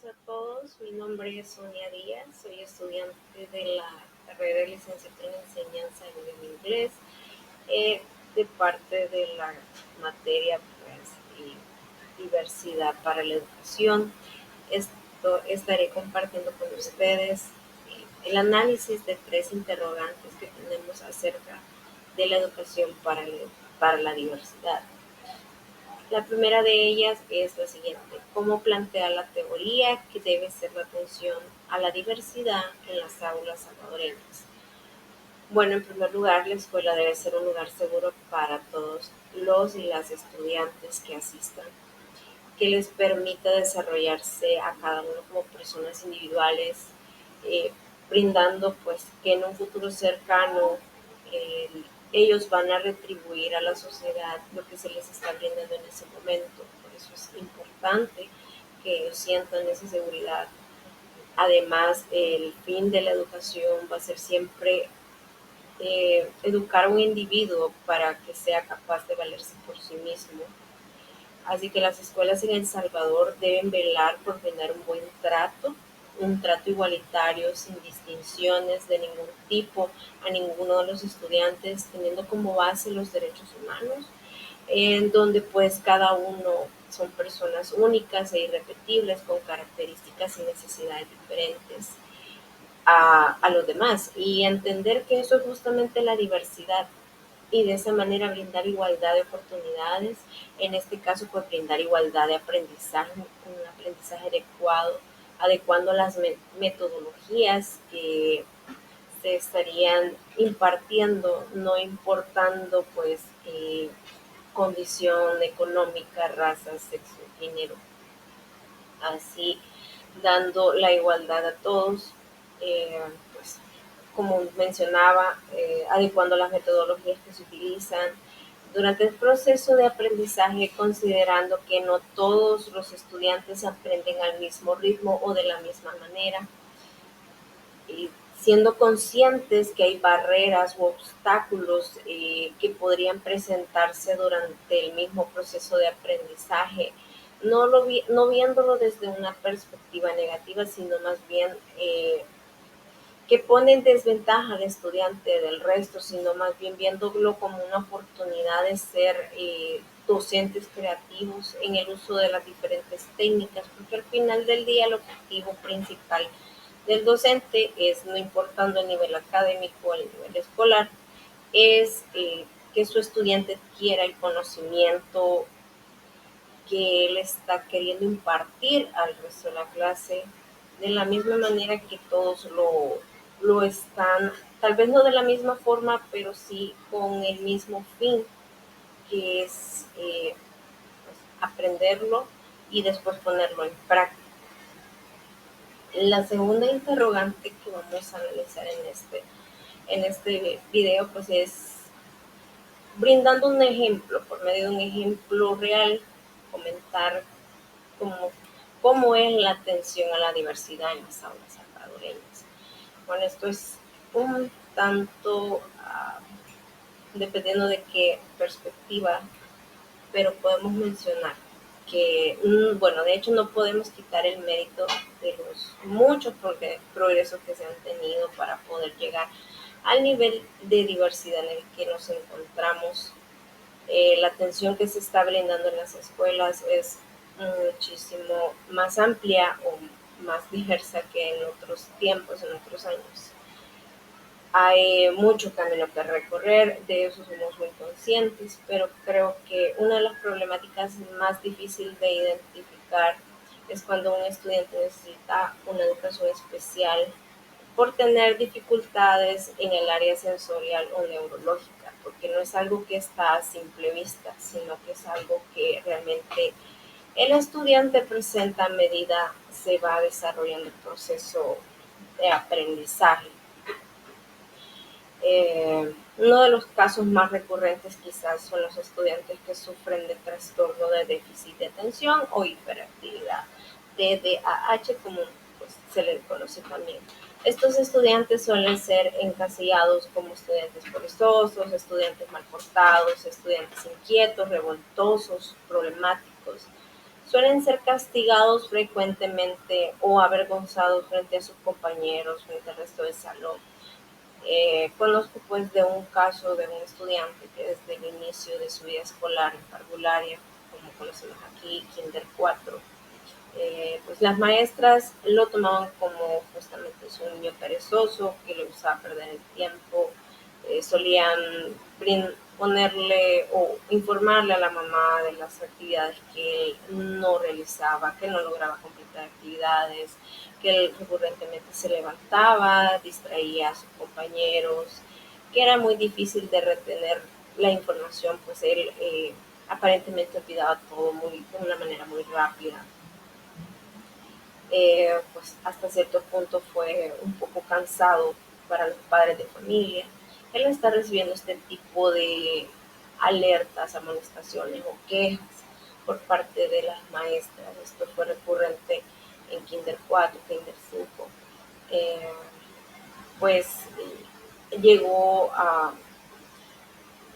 días a todos. Mi nombre es Sonia Díaz, soy estudiante de la carrera de licenciatura en enseñanza del idioma inglés, de parte de la materia diversidad para la educación. Estaré compartiendo con ustedes el análisis de tres interrogantes que tenemos acerca de la educación para la diversidad. La primera de ellas es la siguiente: ¿cómo plantea la teoría que debe ser la atención a la diversidad en las aulas salvadoreñas? Bueno, en primer lugar, la escuela debe ser un lugar seguro para todos los y las estudiantes que asistan, que les permita desarrollarse a cada uno como personas individuales, eh, brindando pues que en un futuro cercano eh, ellos van a retribuir a la sociedad lo que se les está brindando en ese momento. Por eso es importante que ellos sientan esa seguridad. Además, el fin de la educación va a ser siempre educar a un individuo para que sea capaz de valerse por sí mismo. Así que las escuelas en El Salvador deben velar por tener un trato igualitario, sin distinciones de ningún tipo a ninguno de los estudiantes, teniendo como base los derechos humanos, en donde pues cada uno son personas únicas e irrepetibles con características y necesidades diferentes a los demás, y entender que eso es justamente la diversidad, y de esa manera brindar igualdad de oportunidades, en este caso pues brindar igualdad de aprendizaje, un aprendizaje adecuado, adecuando las metodologías que se estarían impartiendo, no importando pues condición económica, raza, sexo, género, así dando la igualdad a todos, pues como mencionaba, adecuando las metodologías que se utilizan durante el proceso de aprendizaje, considerando que no todos los estudiantes aprenden al mismo ritmo o de la misma manera, y siendo conscientes que hay barreras u obstáculos que podrían presentarse durante el mismo proceso de aprendizaje, no viéndolo desde una perspectiva negativa, sino más bien que pone en desventaja al estudiante del resto, sino más bien viéndolo como una oportunidad de ser docentes creativos en el uso de las diferentes técnicas, porque al final del día el objetivo principal del docente es, no importando el nivel académico o el nivel escolar, es que su estudiante adquiera el conocimiento que él está queriendo impartir al resto de la clase, de la misma manera que todos lo están, tal vez no de la misma forma, pero sí con el mismo fin, que es pues, aprenderlo y después ponerlo en práctica. La segunda interrogante que vamos a analizar en este video pues es brindando un ejemplo, por medio de un ejemplo real, comentar cómo, cómo es la atención a la diversidad en las aulas salvadoreñas. Bueno, esto es un tanto dependiendo de qué perspectiva, pero podemos mencionar que, bueno, de hecho no podemos quitar el mérito de los muchos progresos que se han tenido para poder llegar al nivel de diversidad en el que nos encontramos. La atención que se está brindando en las escuelas es muchísimo más amplia o más diversa que en otros tiempos, en otros años. Hay mucho camino que recorrer, de eso somos muy conscientes, pero creo que una de las problemáticas más difíciles de identificar es cuando un estudiante necesita una educación especial por tener dificultades en el área sensorial o neurológica, porque no es algo que está a simple vista, sino que es algo que realmente el estudiante presenta a medida se va desarrollando el proceso de aprendizaje. Uno de los casos más recurrentes quizás son los estudiantes que sufren de trastorno de déficit de atención o hiperactividad, TDAH como pues, se le conoce también. Estos estudiantes suelen ser encasillados como estudiantes perezosos, estudiantes mal portados, estudiantes inquietos, revoltosos, problemáticos. suelen ser castigados frecuentemente o avergonzados frente a sus compañeros, frente al resto del salón. Conozco pues de un caso de un estudiante que desde el inicio de su vida escolar en parvularia, como conocemos aquí, Kinder 4, pues las maestras lo tomaban como justamente un niño perezoso que le gustaba perder el tiempo. Solían ponerle o informarle a la mamá de las actividades que él no realizaba, que no lograba completar actividades, que él recurrentemente se levantaba, distraía a sus compañeros, que era muy difícil de retener la información, pues él aparentemente olvidaba todo de una manera muy rápida. Pues hasta cierto punto fue un poco cansado para los padres de familia el estar recibiendo este tipo de alertas, amonestaciones o quejas por parte de las maestras. Esto fue recurrente en Kinder 4, Kinder 5. Eh, pues llegó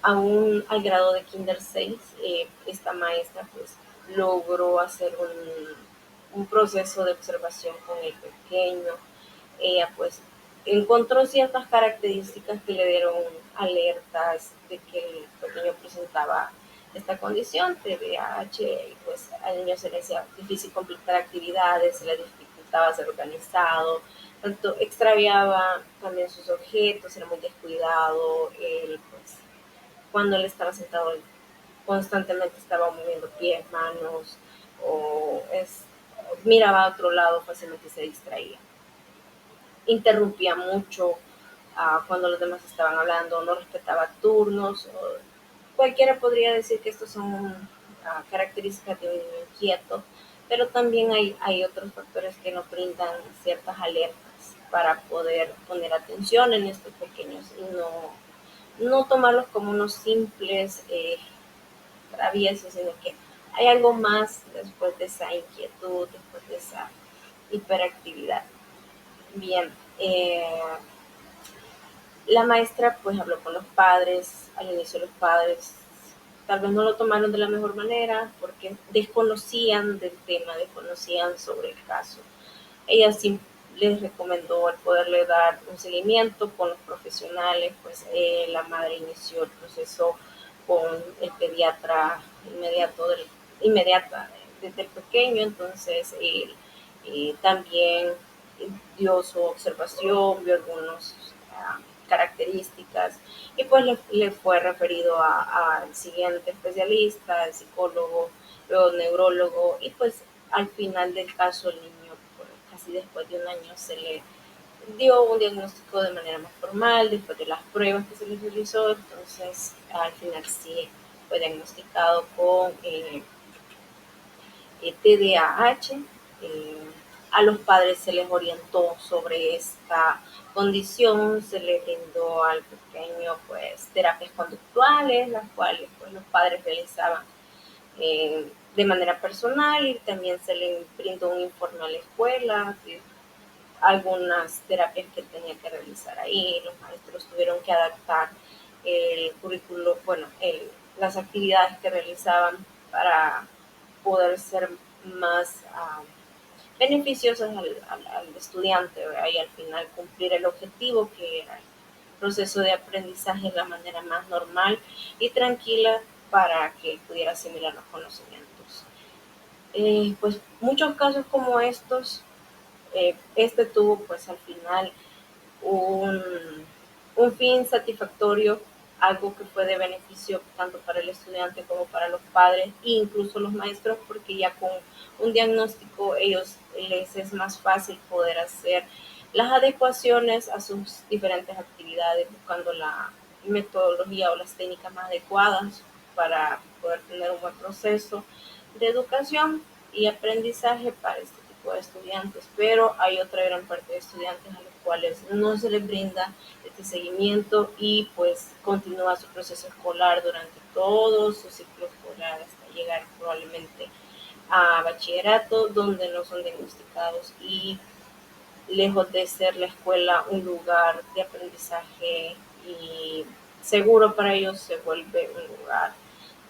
al grado de Kinder 6. Esta maestra pues logró hacer un proceso de observación con el pequeño. Ella pues encontró ciertas características que le dieron alertas de que el pequeño presentaba esta condición, TDAH, y pues al niño se le hacía difícil completar actividades, se le dificultaba ser organizado, tanto extraviaba también sus objetos, era muy descuidado, él pues cuando él estaba sentado constantemente estaba moviendo pies, manos o miraba a otro lado, fácilmente se distraía. Interrumpía mucho cuando los demás estaban hablando, no respetaba turnos. Cualquiera podría decir que estos son características de un niño inquieto, pero también hay otros factores que nos brindan ciertas alertas para poder poner atención en estos pequeños y no tomarlos como unos simples traviesos, sino que hay algo más después de esa inquietud, después de esa hiperactividad. Bien, la maestra pues habló con los padres, al inicio los padres tal vez no lo tomaron de la mejor manera porque desconocían del tema, desconocían sobre el caso. Ella sí les recomendó el poderle dar un seguimiento con los profesionales, pues la madre inició el proceso con el pediatra inmediata desde pequeño, entonces él también dio su observación, vio algunas características y pues le fue referido al siguiente especialista, al psicólogo, luego neurólogo y pues al final del caso el niño pues, casi después de un año se le dio un diagnóstico de manera más formal después de las pruebas que se le realizó, entonces al final sí fue diagnosticado con TDAH. Eh, a los padres se les orientó sobre esta condición, se les brindó al pequeño pues terapias conductuales, las cuales pues, los padres realizaban de manera personal y también se le brindó un informe a la escuela, algunas terapias que tenía que realizar ahí, los maestros tuvieron que adaptar el currículo, bueno, las actividades que realizaban para poder ser más beneficiosas al estudiante, ¿verdad? Y al final cumplir el objetivo que era el proceso de aprendizaje de la manera más normal y tranquila para que pudiera asimilar los conocimientos. Pues muchos casos como estos, este tuvo pues al final un, un fin satisfactorio, algo que fue de beneficio tanto para el estudiante como para los padres e incluso los maestros, porque ya con un diagnóstico ellos les es más fácil poder hacer las adecuaciones a sus diferentes actividades, buscando la metodología o las técnicas más adecuadas para poder tener un buen proceso de educación y aprendizaje para este tipo de estudiantes, pero hay otra gran parte de estudiantes a los cuales no se les brinda este seguimiento y pues continúa su proceso escolar durante todo su ciclo escolar hasta llegar probablemente a bachillerato donde no son diagnosticados y lejos de ser la escuela un lugar de aprendizaje y seguro para ellos se vuelve un lugar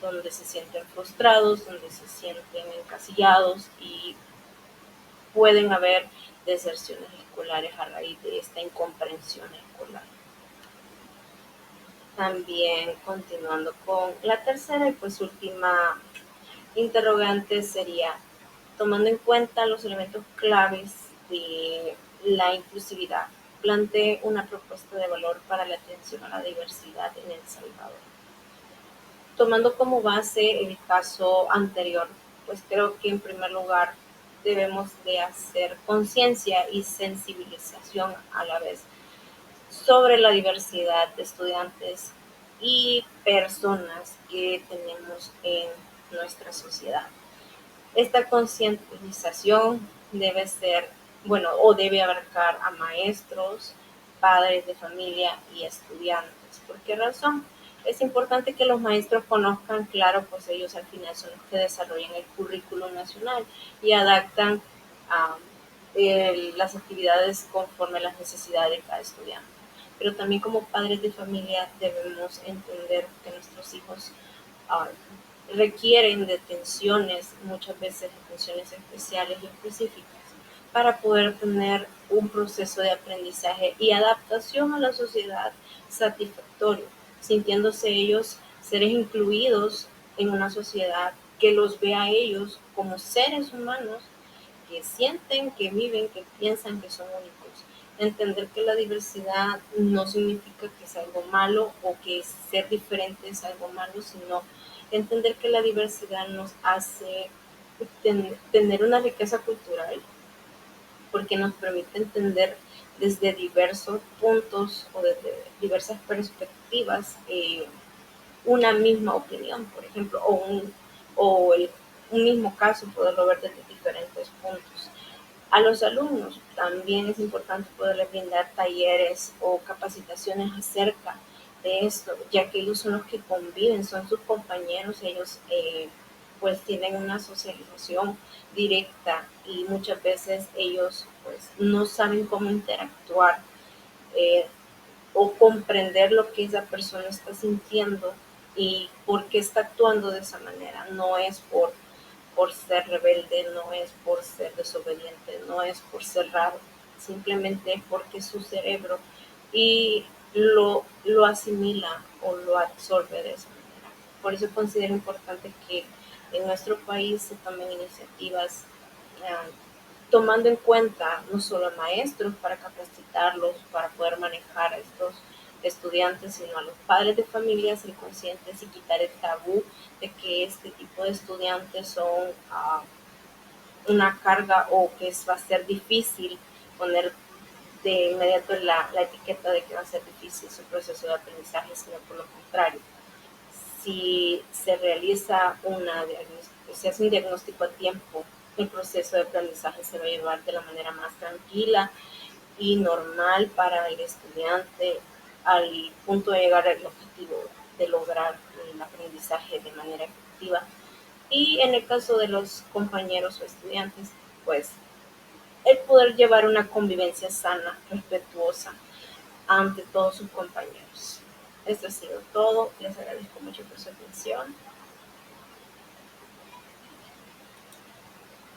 donde se sienten frustrados, donde se sienten encasillados y pueden haber deserciones escolares a raíz de esta incomprensión escolar. También continuando con la tercera y pues última interrogante sería, tomando en cuenta los elementos claves de la inclusividad, plantee una propuesta de valor para la atención a la diversidad en El Salvador. Tomando como base el caso anterior, pues creo que en primer lugar debemos de hacer conciencia y sensibilización a la vez sobre la diversidad de estudiantes y personas que tenemos en nuestra sociedad. Esta concientización debe ser, bueno, o debe abarcar a maestros, padres de familia y estudiantes. ¿Por qué razón? Es importante que los maestros conozcan, claro, pues ellos al final son los que desarrollan el currículum nacional y adaptan las actividades conforme a las necesidades de cada estudiante. Pero también como padres de familia debemos entender que nuestros hijos uh, requieren de atenciones, muchas veces atenciones especiales y específicas, para poder tener un proceso de aprendizaje y adaptación a la sociedad satisfactorio, sintiéndose ellos seres incluidos en una sociedad que los vea a ellos como seres humanos que sienten, que viven, que piensan que son únicos. Entender que la diversidad no significa que es algo malo o que ser diferente es algo malo, sino entender que la diversidad nos hace tener una riqueza cultural porque nos permite entender desde diversos puntos o desde diversas perspectivas una misma opinión, por ejemplo, un mismo caso, poderlo ver desde diferentes puntos. A los alumnos también es importante poderles brindar talleres o capacitaciones acerca de esto, ya que ellos son los que conviven, son sus compañeros, ellos pues tienen una socialización directa y muchas veces ellos pues no saben cómo interactuar eh, o comprender lo que esa persona está sintiendo y por qué está actuando de esa manera. No es por ser rebelde, no es por ser desobediente, no es por ser raro, simplemente porque su cerebro y lo asimila o lo absorbe de esa manera. Por eso considero importante que en nuestro país se tomen iniciativas eh, tomando en cuenta no solo a maestros para capacitarlos, para poder manejar a estos estudiantes, sino a los padres de familia, ser conscientes y quitar el tabú de que este tipo de estudiantes son una carga o que va a ser difícil poner de inmediato la etiqueta de que va a ser difícil su proceso de aprendizaje, sino por lo contrario. Si se realiza se hace un diagnóstico a tiempo, el proceso de aprendizaje se va a llevar de la manera más tranquila y normal para el estudiante al punto de llegar al objetivo de lograr el aprendizaje de manera efectiva. Y en el caso de los compañeros o estudiantes, pues el poder llevar una convivencia sana, respetuosa ante todos sus compañeros. Esto ha sido todo. Les agradezco mucho por su atención.